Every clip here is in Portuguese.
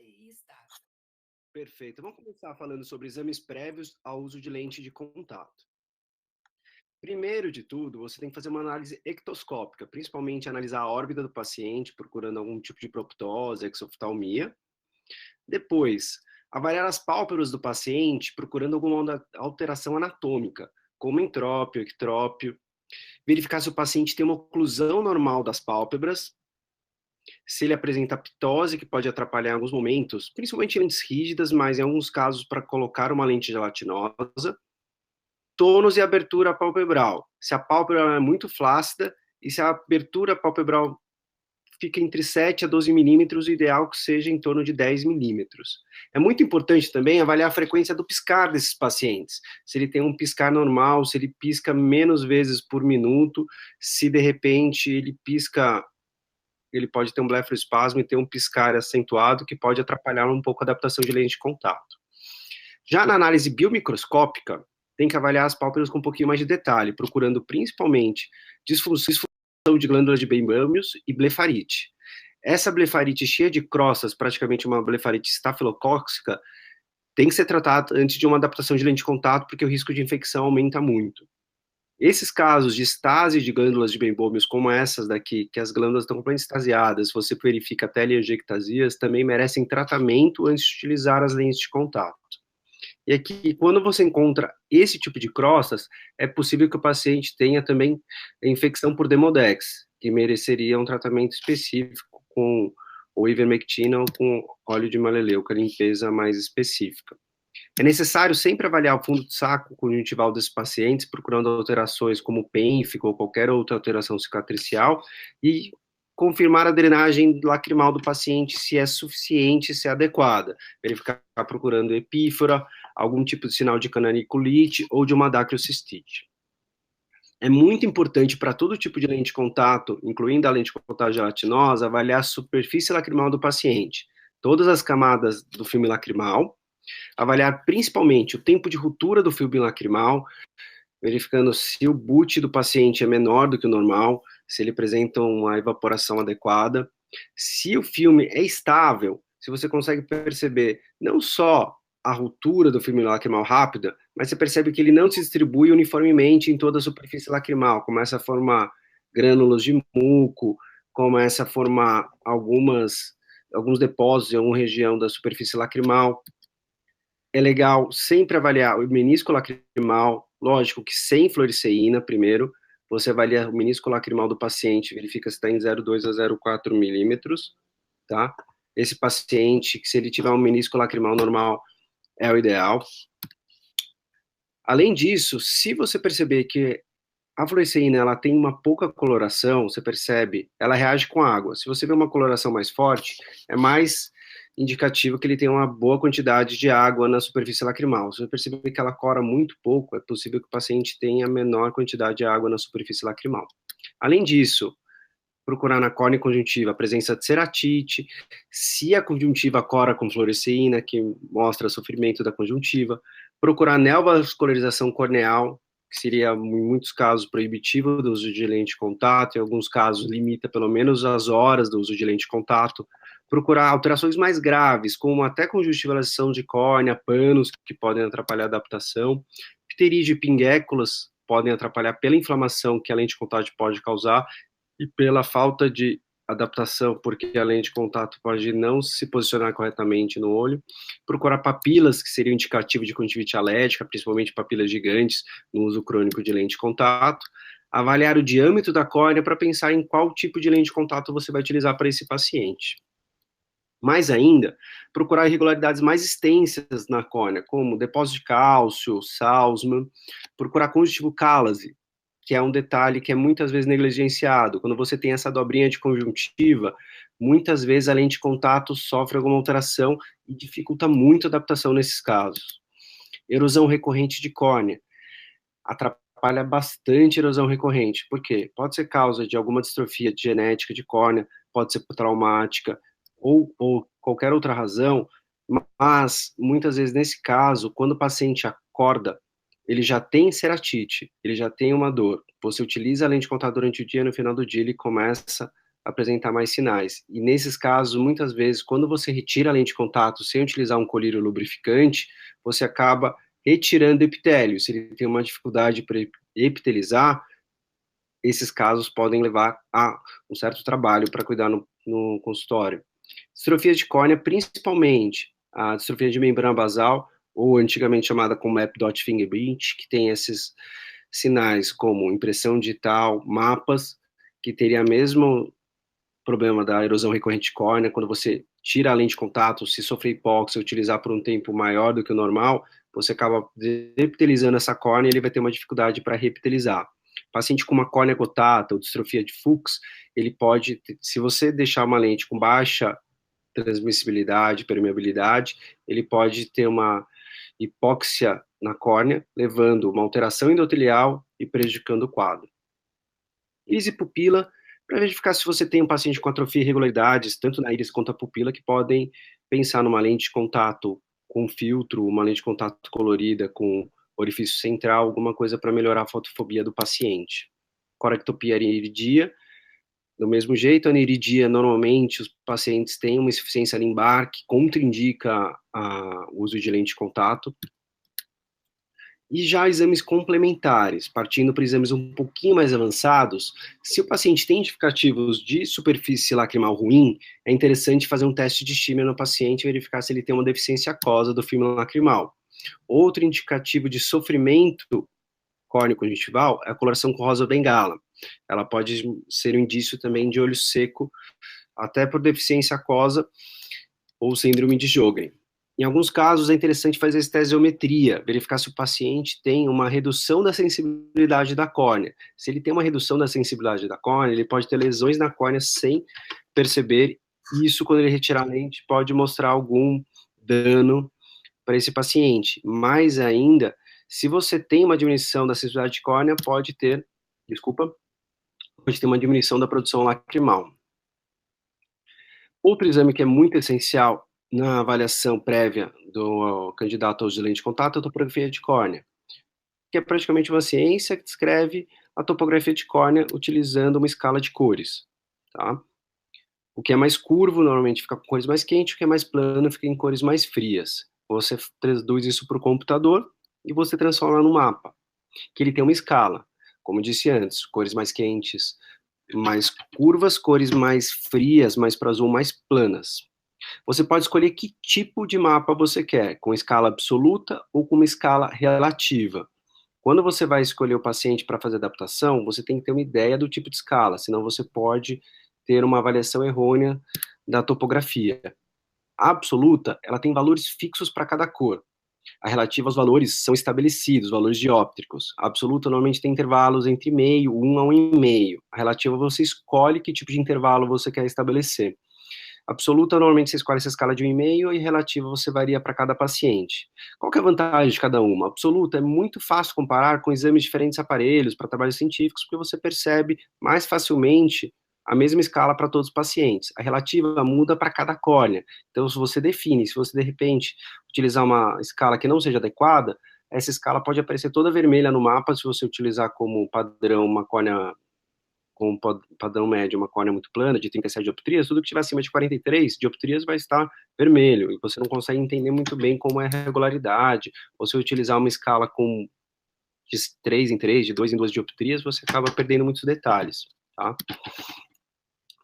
e estável. Perfeito. Vamos começar falando sobre exames prévios ao uso de lente de contato. Primeiro de tudo, você tem que fazer uma análise ectoscópica, principalmente analisar a órbita do paciente, procurando algum tipo de proptose, exoftalmia. Depois, avaliar as pálpebras do paciente, procurando alguma alteração anatômica, como entrópio, ectrópio. Verificar se o paciente tem uma oclusão normal das pálpebras, se ele apresenta ptose, que pode atrapalhar em alguns momentos, principalmente em lentes rígidas, mas em alguns casos para colocar uma lente gelatinosa. Tônus e abertura palpebral. Se a pálpebra é muito flácida e se a abertura palpebral fica entre 7 a 12 milímetros, o ideal que seja em torno de 10 milímetros. É muito importante também avaliar a frequência do piscar desses pacientes. Se ele tem um piscar normal, se ele pisca menos vezes por minuto, se de repente ele pisca, ele pode ter um blefaroespasmo e ter um piscar acentuado que pode atrapalhar um pouco a adaptação de lente de contato. Já na análise biomicroscópica, tem que avaliar as pálpebras com um pouquinho mais de detalhe, procurando principalmente disfunção de glândulas de Bembâmios e blefarite. Essa blefarite cheia de crostas, praticamente uma blefarite estafilocócica, tem que ser tratada antes de uma adaptação de lente de contato, porque o risco de infecção aumenta muito. Esses casos de estase de glândulas de Bembômios, como essas daqui, que as glândulas estão completamente extasiadas, você verifica teleangiectasias, também merecem tratamento antes de utilizar as lentes de contato. E aqui, quando você encontra esse tipo de crostas, é possível que o paciente tenha também infecção por Demodex, que mereceria um tratamento específico com ou ivermectina ou com óleo de maleleuca, limpeza mais específica. É necessário sempre avaliar o fundo de saco conjuntival desses pacientes, procurando alterações como pênfico ou qualquer outra alteração cicatricial e confirmar a drenagem lacrimal do paciente, se é suficiente, se é adequada. Verificar procurando epífora, algum tipo de sinal de canaliculite ou de uma dacriocistite. É muito importante para todo tipo de lente de contato, incluindo a lente de contato gelatinosa, avaliar a superfície lacrimal do paciente, todas as camadas do filme lacrimal, avaliar principalmente o tempo de ruptura do filme lacrimal, verificando se o boot do paciente é menor do que o normal, se ele apresenta uma evaporação adequada, se o filme é estável, se você consegue perceber não só a ruptura do filme lacrimal rápida, mas você percebe que ele não se distribui uniformemente em toda a superfície lacrimal, começa a formar grânulos de muco, começa a formar alguns depósitos em alguma região da superfície lacrimal. É legal sempre avaliar o menisco lacrimal, lógico que sem fluoresceína primeiro, você avalia o menisco lacrimal do paciente, verifica se está em 0,2 a 0,4 milímetros, tá? Esse paciente, que se ele tiver um menisco lacrimal normal, é o ideal. Além disso, se você perceber que a fluoresceína ela tem uma pouca coloração, você percebe, ela reage com água. Se você vê uma coloração mais forte, é mais indicativo que ele tem uma boa quantidade de água na superfície lacrimal. Se você perceber que ela cora muito pouco, é possível que o paciente tenha menor quantidade de água na superfície lacrimal. Além disso, procurar na córnea conjuntiva a presença de ceratite, se a conjuntiva cora com fluoresceína, que mostra sofrimento da conjuntiva, procurar neovascularização corneal, que seria, em muitos casos, proibitivo do uso de lente de contato, em alguns casos limita pelo menos as horas do uso de lente de contato, procurar alterações mais graves, como até conjuntivalização de córnea, panos, que podem atrapalhar a adaptação, pterígio e pinguéculas podem atrapalhar pela inflamação que a lente de contato pode causar, e pela falta de adaptação, porque a lente de contato pode não se posicionar corretamente no olho, procurar papilas, que seriam indicativo de conjuntivite alérgica, principalmente papilas gigantes, no uso crônico de lente de contato, avaliar o diâmetro da córnea para pensar em qual tipo de lente de contato você vai utilizar para esse paciente. Mais ainda, procurar irregularidades mais extensas na córnea, como depósito de cálcio, Salzmann, procurar conjuntivo cálase, que é um detalhe que é muitas vezes negligenciado. Quando você tem essa dobrinha de conjuntiva, muitas vezes a lente de contato sofre alguma alteração e dificulta muito a adaptação nesses casos. Erosão recorrente de córnea. Atrapalha bastante a erosão recorrente. Por quê? Pode ser causa de alguma distrofia genética de córnea, pode ser traumática, ou qualquer outra razão, mas muitas vezes nesse caso, quando o paciente acorda, ele já tem ceratite, ele já tem uma dor. Você utiliza a lente de contato durante o dia, no final do dia ele começa apresentar mais sinais. E nesses casos, muitas vezes, quando você retira a lente de contato sem utilizar um colírio lubrificante, você acaba retirando epitélio. Se ele tem uma dificuldade para epitelizar, esses casos podem levar a um certo trabalho para cuidar no consultório. Distrofias de córnea, principalmente a distrofia de membrana basal, ou antigamente chamada como Epdot Fingerprint, que tem esses sinais como impressão digital, mapas, que teria mesmo problema da erosão recorrente de córnea, quando você tira a lente de contato, se sofrer hipóxia, utilizar por um tempo maior do que o normal, você acaba depitelizando essa córnea e ele vai ter uma dificuldade para repitelizar. Paciente com uma córnea gotata ou distrofia de Fuchs, ele pode, se você deixar uma lente com baixa transmissibilidade, permeabilidade, ele pode ter uma hipóxia na córnea, levando uma alteração endotelial e prejudicando o quadro. Íris pupila, para verificar se você tem um paciente com atrofia e irregularidades, tanto na íris quanto a pupila, que podem pensar numa lente de contato com filtro, uma lente de contato colorida com orifício central, alguma coisa para melhorar a fotofobia do paciente. Corectopia iridia, do mesmo jeito, a aniridia, normalmente, os pacientes têm uma insuficiência limbar que contraindica o uso de lente de contato. E já exames complementares, partindo para exames um pouquinho mais avançados, se o paciente tem indicativos de superfície lacrimal ruim, é interessante fazer um teste de estímio no paciente e verificar se ele tem uma deficiência aquosa do filme lacrimal. Outro indicativo de sofrimento córneo-conjuntival é a coloração com rosa bengala. Ela pode ser um indício também de olho seco, até por deficiência aquosa ou síndrome de Sjögren. Em alguns casos, é interessante fazer estesiometria, verificar se o paciente tem uma redução da sensibilidade da córnea. Se ele tem uma redução da sensibilidade da córnea, ele pode ter lesões na córnea sem perceber. Isso, quando ele retirar a lente, pode mostrar algum dano para esse paciente. Mais ainda, se você tem uma diminuição da sensibilidade de córnea, pode ter uma diminuição da produção lacrimal. Outro exame que é muito essencial na avaliação prévia do candidato ao uso de lente de contato é a topografia de córnea, que é praticamente uma ciência que descreve a topografia de córnea utilizando uma escala de cores, tá? O que é mais curvo normalmente fica com cores mais quentes, o que é mais plano fica em cores mais frias. Você traduz isso para o computador e você transforma no mapa, que ele tem uma escala, como disse antes, cores mais quentes, mais curvas, cores mais frias, mais para azul, mais planas. Você pode escolher que tipo de mapa você quer, com escala absoluta ou com uma escala relativa. Quando você vai escolher o paciente para fazer adaptação, você tem que ter uma ideia do tipo de escala, senão você pode ter uma avaliação errônea da topografia. A absoluta, ela tem valores fixos para cada cor. A relativa aos valores são estabelecidos, valores dióptricos. A absoluta normalmente tem intervalos entre meio, 1 a 1,5. A relativa você escolhe que tipo de intervalo você quer estabelecer. Absoluta, normalmente você escolhe essa escala de 1,5 e relativa você varia para cada paciente. Qual que é a vantagem de cada uma? Absoluta é muito fácil comparar com exames de diferentes aparelhos para trabalhos científicos, porque você percebe mais facilmente a mesma escala para todos os pacientes. A relativa muda para cada córnea. Então, se você define, se você de repente utilizar uma escala que não seja adequada, essa escala pode aparecer toda vermelha no mapa se você utilizar como padrão uma córnea com padrão médio, uma córnea muito plana, de 37 dioptrias, tudo que estiver acima de 43 dioptrias vai estar vermelho, e você não consegue entender muito bem como é a regularidade, ou se utilizar uma escala com de 3 em 3, de 2 em 2 dioptrias, você acaba perdendo muitos detalhes, tá?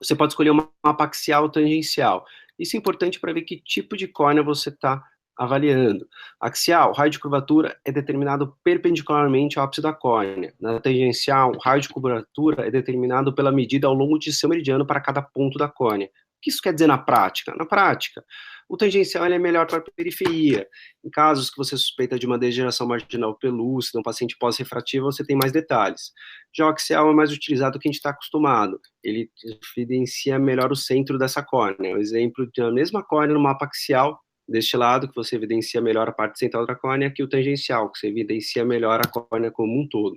Você pode escolher uma mapa axial ou tangencial. Isso é importante para ver que tipo de córnea você está avaliando. Axial, o raio de curvatura é determinado perpendicularmente ao ápice da córnea. Na tangencial, o raio de curvatura é determinado pela medida ao longo de seu meridiano para cada ponto da córnea. O que isso quer dizer na prática? Na prática, o tangencial ele é melhor para a periferia. Em casos que você suspeita de uma degeneração marginal pelúcida, um paciente pós-refrativo, você tem mais detalhes. Já o axial é mais utilizado do que a gente está acostumado. Ele evidencia melhor o centro dessa córnea. O exemplo da mesma córnea no mapa axial, deste lado, que você evidencia melhor a parte central da córnea, que o tangencial, que você evidencia melhor a córnea como um todo.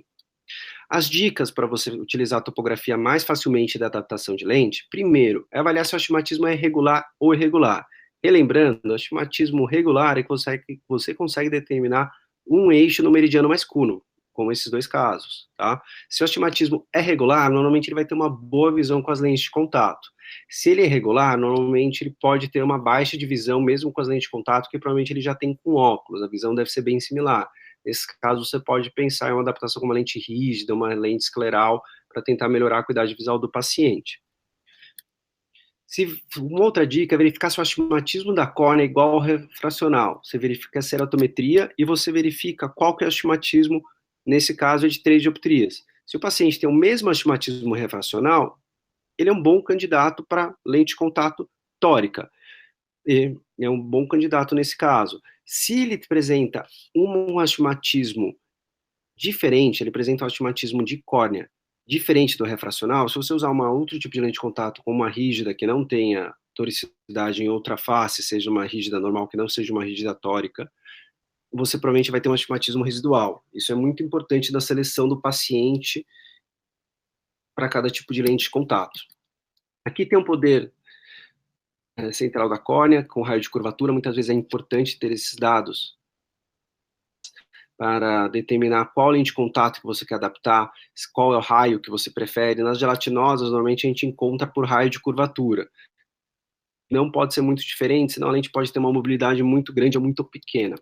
As dicas para você utilizar a topografia mais facilmente da adaptação de lente, primeiro, é avaliar se o astigmatismo é regular ou irregular. Relembrando, o astigmatismo regular é que você consegue determinar um eixo no meridiano mais cônico. como esses dois casos, tá? Se o astigmatismo é regular, normalmente ele vai ter uma boa visão com as lentes de contato. Se ele é irregular, normalmente ele pode ter uma baixa de visão, mesmo com as lentes de contato, que provavelmente ele já tem com óculos, a visão deve ser bem similar. Nesse caso, você pode pensar em uma adaptação com uma lente rígida, uma lente escleral, para tentar melhorar a qualidade visual do paciente. Uma outra dica é verificar se o astigmatismo da córnea é igual ao refracional. Você verifica a ceratometria e você verifica qual que é o astigmatismo, nesse caso é de 3 dioptrias. Se o paciente tem o mesmo astigmatismo refracional, ele é um bom candidato para lente de contato tórica. E é um bom candidato nesse caso. Se ele apresenta um astigmatismo diferente, ele apresenta um astigmatismo de córnea diferente do refracional, se você usar uma outro tipo de lente de contato, como uma rígida que não tenha toricidade em outra face, seja uma rígida normal que não seja uma rígida tórica, você provavelmente vai ter um astigmatismo residual. Isso é muito importante na seleção do paciente para cada tipo de lente de contato. Aqui tem um poder central da córnea, com raio de curvatura, muitas vezes é importante ter esses dados para determinar qual lente de contato que você quer adaptar, qual é o raio que você prefere. Nas gelatinosas, normalmente a gente encontra por raio de curvatura. Não pode ser muito diferente, senão a lente pode ter uma mobilidade muito grande ou muito pequena.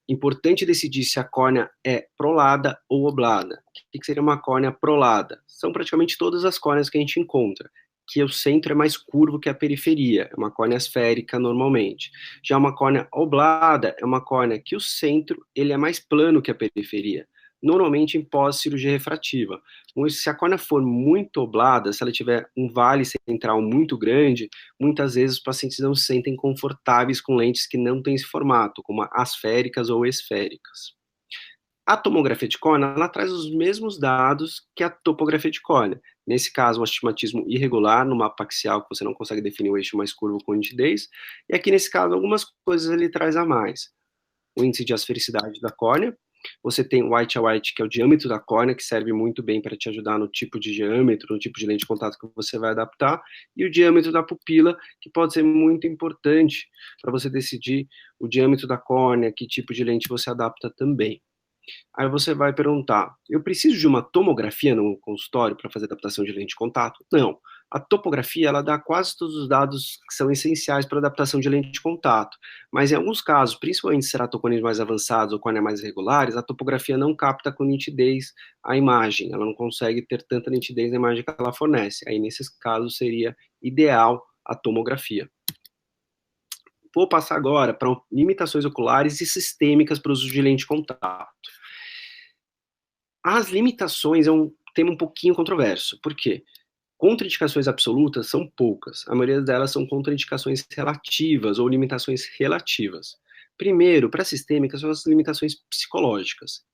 Importante decidir se a córnea é prolada ou oblada. O que seria uma córnea prolada? São praticamente todas as córneas que a gente encontra, que o centro é mais curvo que a periferia, é uma córnea esférica normalmente. Já uma córnea oblada é uma córnea que o centro ele é mais plano que a periferia, normalmente em pós-cirurgia refrativa. Se a córnea for muito oblada, se ela tiver um vale central muito grande, muitas vezes os pacientes não se sentem confortáveis com lentes que não têm esse formato, como asféricas ou esféricas. A tomografia de córnea, ela traz os mesmos dados que a topografia de córnea. Nesse caso, um astigmatismo irregular, no mapa axial, que você não consegue definir o eixo mais curvo com nitidez. E aqui, nesse caso, algumas coisas ele traz a mais. O índice de asfericidade da córnea. Você tem o white a white, que é o diâmetro da córnea, que serve muito bem para te ajudar no tipo de diâmetro, no tipo de lente de contato que você vai adaptar. E o diâmetro da pupila, que pode ser muito importante para você decidir o diâmetro da córnea, que tipo de lente você adapta também. Aí você vai perguntar: eu preciso de uma tomografia no consultório para fazer adaptação de lente de contato? Não. A topografia, ela dá quase todos os dados que são essenciais para adaptação de lente de contato. Mas em alguns casos, principalmente ceratocones mais avançados ou córneas mais regulares, a topografia não capta com nitidez a imagem. Ela não consegue ter tanta nitidez na imagem que ela fornece. Aí, nesses casos, seria ideal a tomografia. Vou passar agora para limitações oculares e sistêmicas para o uso de lente de contato. As limitações é um tema um pouquinho controverso. Por quê? Contraindicações absolutas são poucas. A maioria delas são contraindicações relativas ou limitações relativas. Primeiro, para sistêmicas, são as limitações psicológicas.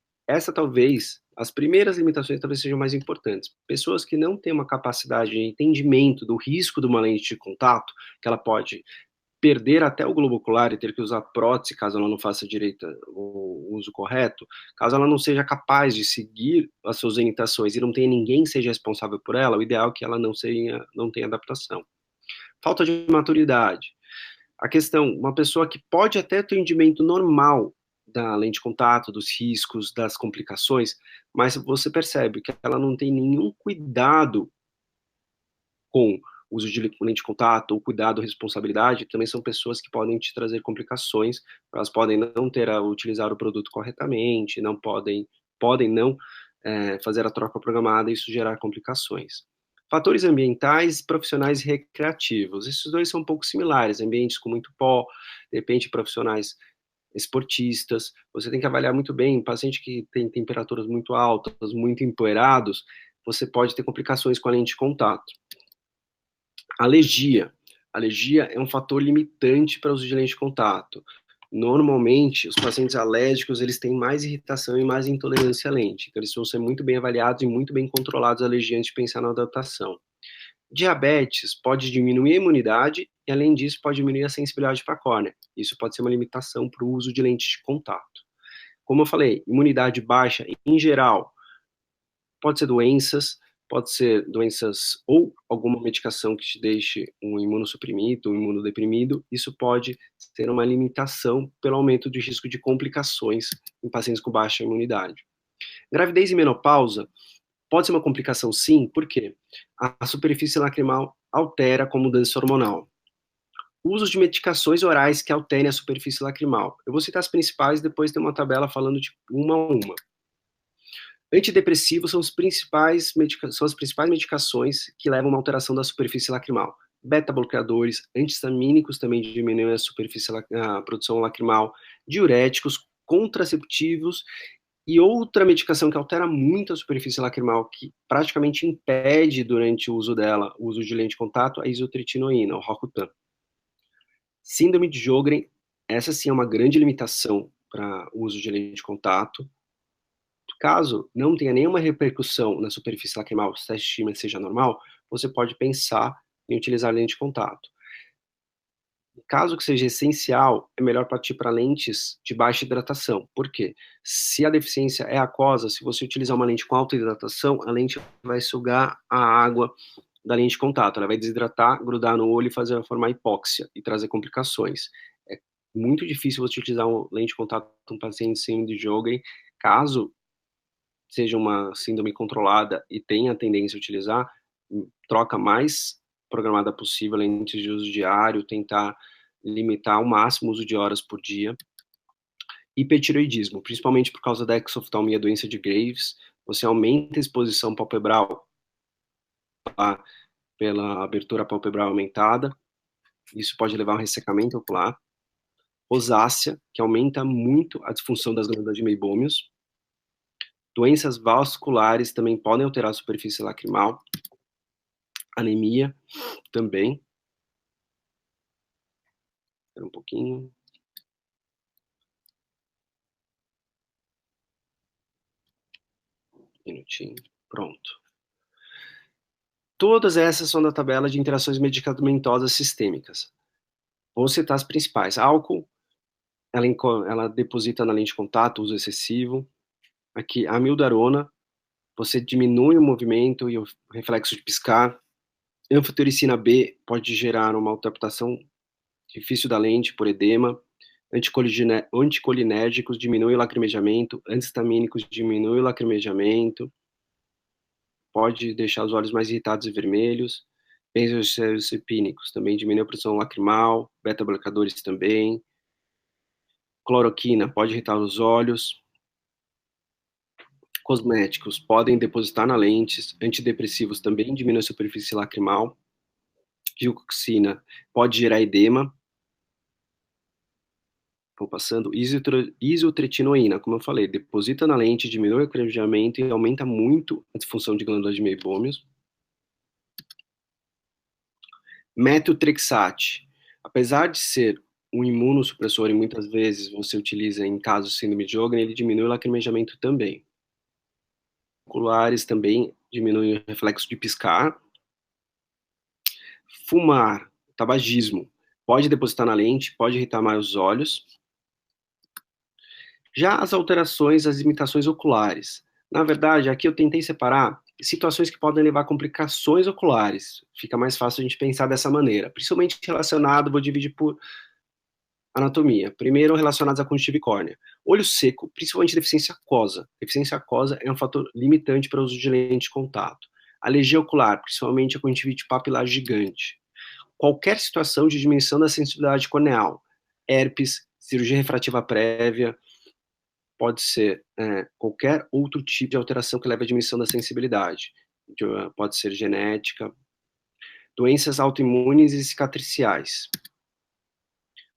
As primeiras limitações talvez sejam mais importantes. Pessoas que não têm uma capacidade de entendimento do risco de uma lente de contato, que ela pode perder até o globo ocular e ter que usar prótese caso ela não faça direito o uso correto, caso ela não seja capaz de seguir as suas orientações e não tenha ninguém que seja responsável por ela, o ideal é que ela não tenha adaptação. Falta de maturidade. A questão, uma pessoa que pode até ter um entendimento normal da lente de contato, dos riscos, das complicações, mas você percebe que ela não tem nenhum cuidado com uso de lente de contato ou cuidado, responsabilidade, também são pessoas que podem te trazer complicações, elas podem não ter a utilizar o produto corretamente, não podem não fazer a troca programada e isso gerar complicações. Fatores ambientais, profissionais e recreativos. Esses dois são um pouco similares, ambientes com muito pó, de repente profissionais esportistas, você tem que avaliar muito bem, paciente que tem temperaturas muito altas, muito empoeirados, você pode ter complicações com a lente de contato. Alergia. Alergia é um fator limitante para o uso de lente de contato. Normalmente, os pacientes alérgicos, eles têm mais irritação e mais intolerância à lente. Então, eles vão ser muito bem avaliados e muito bem controlados a alergia antes de pensar na adaptação. Diabetes pode diminuir a imunidade e, além disso, pode diminuir a sensibilidade para a córnea. Isso pode ser uma limitação para o uso de lente de contato. Como eu falei, imunidade baixa, em geral, pode ser doenças ou alguma medicação que te deixe um imunossuprimido, um imunodeprimido, isso pode ser uma limitação pelo aumento de risco de complicações em pacientes com baixa imunidade. Gravidez e menopausa pode ser uma complicação, sim, por quê? A superfície lacrimal altera com mudança hormonal. Uso de medicações orais que alterem a superfície lacrimal. Eu vou citar as principais, depois tem uma tabela falando de uma a uma. Antidepressivos são, são as principais medicações que levam a uma alteração da superfície lacrimal. Beta-bloqueadores, antistamínicos também diminuem a superfície, a produção lacrimal, diuréticos, contraceptivos e outra medicação que altera muito a superfície lacrimal, que praticamente impede durante o uso dela, o uso de lente de contato, a isotretinoína, o Rocutan. Síndrome de Sjögren, essa sim é uma grande limitação para o uso de lente de contato. Caso não tenha nenhuma repercussão na superfície lacrimal, se a estima seja normal, você pode pensar em utilizar lente de contato. Caso que seja essencial, é melhor partir para lentes de baixa hidratação. Por quê? Se a deficiência é aquosa, se você utilizar uma lente com alta hidratação, a lente vai sugar a água da lente de contato, ela vai desidratar, grudar no olho e formar hipóxia e trazer complicações. É muito difícil você utilizar uma lente de contato com um paciente síndrome de Sjögren, caso seja uma síndrome controlada e tenha a tendência a utilizar, troca mais programada possível, lentes de uso diário, tentar limitar ao máximo o uso de horas por dia. Hipertireoidismo, principalmente por causa da exoftalmia, doença de Graves, você aumenta a exposição palpebral tá, pela abertura palpebral aumentada, isso pode levar a um ressecamento ocular. Rosácea, que aumenta muito a disfunção das glândulas de meibômios. Doenças vasculares também podem alterar a superfície lacrimal. Anemia também. Espera um pouquinho. Um minutinho. Pronto. Todas essas são da tabela de interações medicamentosas sistêmicas. Vou citar as principais. Álcool, ela deposita na lente de contato, uso excessivo. Aqui, a amiodarona, você diminui o movimento e o reflexo de piscar. Anfotericina B pode gerar uma adaptação difícil da lente por edema. Anticolinérgicos diminui o lacrimejamento. Antihistamínicos diminui o lacrimejamento. Pode deixar os olhos mais irritados e vermelhos. Benzodiazepínicos também diminui a pressão lacrimal. Beta-bloqueadores também. Cloroquina pode irritar os olhos. Cosméticos podem depositar na lente. Antidepressivos também diminuem a superfície lacrimal. Dioxina pode gerar edema. Vou passando. Isotretinoína, como eu falei, deposita na lente, diminui o lacrimejamento e aumenta muito a disfunção de glândulas de meibômios. Metotrexate, apesar de ser um imunossupressor e muitas vezes você utiliza em casos de síndrome de Sjögren, ele diminui o lacrimejamento também. Oculares também diminuem o reflexo de piscar. Fumar, tabagismo, pode depositar na lente, pode irritar mais os olhos. Já as alterações, as limitações oculares. Na verdade, aqui eu tentei separar situações que podem levar a complicações oculares. Fica mais fácil a gente pensar dessa maneira. Principalmente relacionado, vou dividir por anatomia. Primeiro, relacionados à conjuntiva e córnea. Olho seco, principalmente deficiência aquosa. Deficiência aquosa é um fator limitante para o uso de lente de contato. Alergia ocular, principalmente a conjuntivite papilar gigante. Qualquer situação de diminuição da sensibilidade corneal. Herpes, cirurgia refrativa prévia, pode ser qualquer outro tipo de alteração que leve à diminuição da sensibilidade. Pode ser genética. Doenças autoimunes e cicatriciais,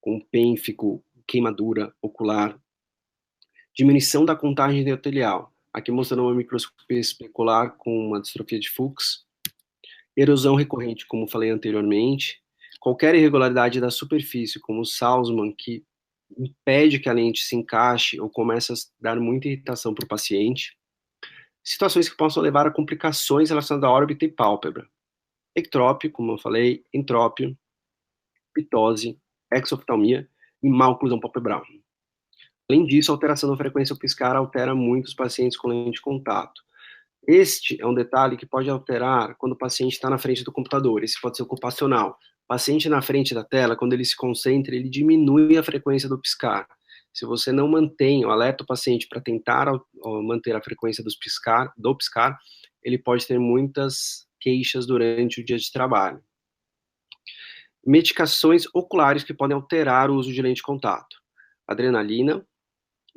com pênfico, queimadura ocular. Diminuição da contagem endotelial. Aqui mostrando uma microscopia especular com uma distrofia de Fuchs. Erosão recorrente, como falei anteriormente. Qualquer irregularidade da superfície, como o Salzmann, que impede que a lente se encaixe ou começa a dar muita irritação para o paciente. Situações que possam levar a complicações relacionadas à órbita e pálpebra. Ectrópio, como eu falei, entrópio, pitose, exoftalmia e má oclusão palpebral. Além disso, a alteração da frequência piscar altera muito os pacientes com lente de contato. Este é um detalhe que pode alterar quando o paciente está na frente do computador. Esse pode ser ocupacional. O paciente na frente da tela, quando ele se concentra, ele diminui a frequência do piscar. Se você não mantém ou alerta o paciente para tentar manter a frequência do piscar, ele pode ter muitas queixas durante o dia de trabalho. Medicações oculares que podem alterar o uso de lente de contato. Adrenalina,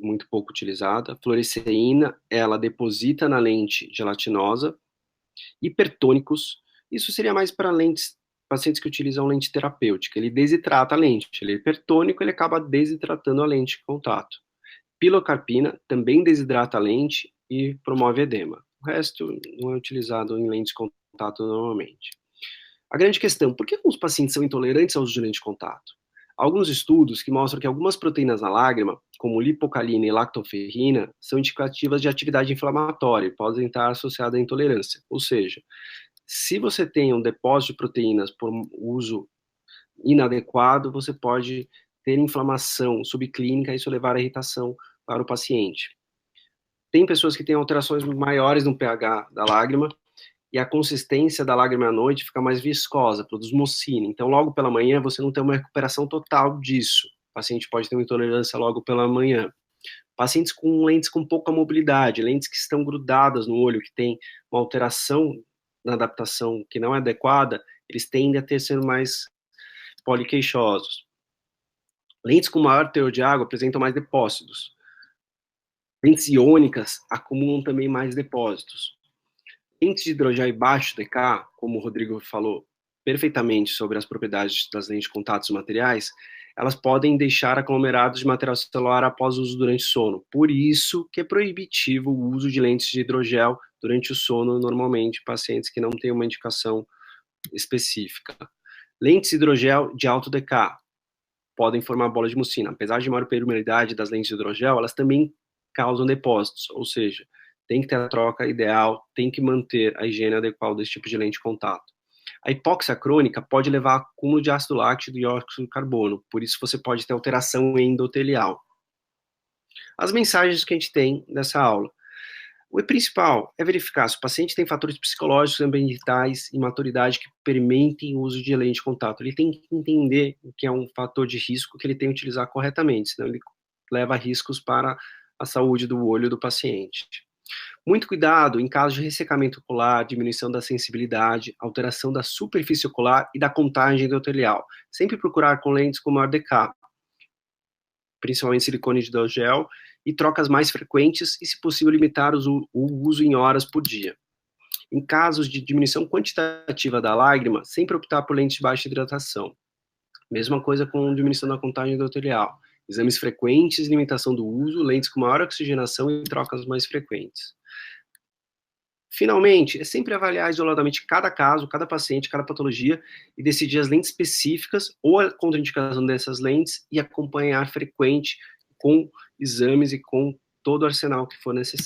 muito pouco utilizada. Fluoresceína, ela deposita na lente gelatinosa. Hipertônicos, isso seria mais para pacientes que utilizam lente terapêutica. Ele desidrata a lente. Ele é hipertônico, ele acaba desidratando a lente de contato. Pilocarpina também desidrata a lente e promove edema. O resto não é utilizado em lentes de contato normalmente. A grande questão, por que alguns pacientes são intolerantes ao uso de lente de contato? Há alguns estudos que mostram que algumas proteínas na lágrima, como lipocalina e lactoferrina, são indicativas de atividade inflamatória e podem estar associadas à intolerância. Ou seja, se você tem um depósito de proteínas por uso inadequado, você pode ter inflamação subclínica e isso levar à irritação para o paciente. Tem pessoas que têm alterações maiores no pH da lágrima, e a consistência da lágrima à noite fica mais viscosa, produz mucina. Então, logo pela manhã, você não tem uma recuperação total disso. O paciente pode ter uma intolerância logo pela manhã. Pacientes com lentes com pouca mobilidade, lentes que estão grudadas no olho, que tem uma alteração na adaptação que não é adequada, eles tendem a ter sendo mais poliqueixosos. Lentes com maior teor de água apresentam mais depósitos. Lentes iônicas acumulam também mais depósitos. Lentes de hidrogel baixo DK, como o Rodrigo falou perfeitamente sobre as propriedades das lentes de contato dos materiais, elas podem deixar aglomerados de material celular após o uso durante o sono. Por isso que é proibitivo o uso de lentes de hidrogel durante o sono, normalmente em pacientes que não têm uma indicação específica. Lentes de hidrogel de alto DK podem formar bola de mucina. Apesar de maior permeabilidade das lentes de hidrogel, elas também causam depósitos, ou seja, tem que ter a troca ideal, tem que manter a higiene adequada desse tipo de lente de contato. A hipóxia crônica pode levar a acúmulo de ácido láctico e dióxido de carbono, por isso você pode ter alteração endotelial. As mensagens que a gente tem dessa aula. O principal é verificar se o paciente tem fatores psicológicos, ambientais e maturidade que permitem o uso de lente de contato. Ele tem que entender o que é um fator de risco que ele tem que utilizar corretamente, senão ele leva riscos para a saúde do olho do paciente. Muito cuidado em caso de ressecamento ocular, diminuição da sensibilidade, alteração da superfície ocular e da contagem endotelial. Sempre procurar com lentes com maior DK, principalmente silicone de hidrogel, e trocas mais frequentes e, se possível, limitar o uso em horas por dia. Em casos de diminuição quantitativa da lágrima, sempre optar por lentes de baixa hidratação. Mesma coisa com diminuição da contagem endotelial. Exames frequentes, limitação do uso, lentes com maior oxigenação e trocas mais frequentes. Finalmente, é sempre avaliar isoladamente cada caso, cada paciente, cada patologia e decidir as lentes específicas ou a contraindicação dessas lentes e acompanhar frequente com exames e com todo o arsenal que for necessário.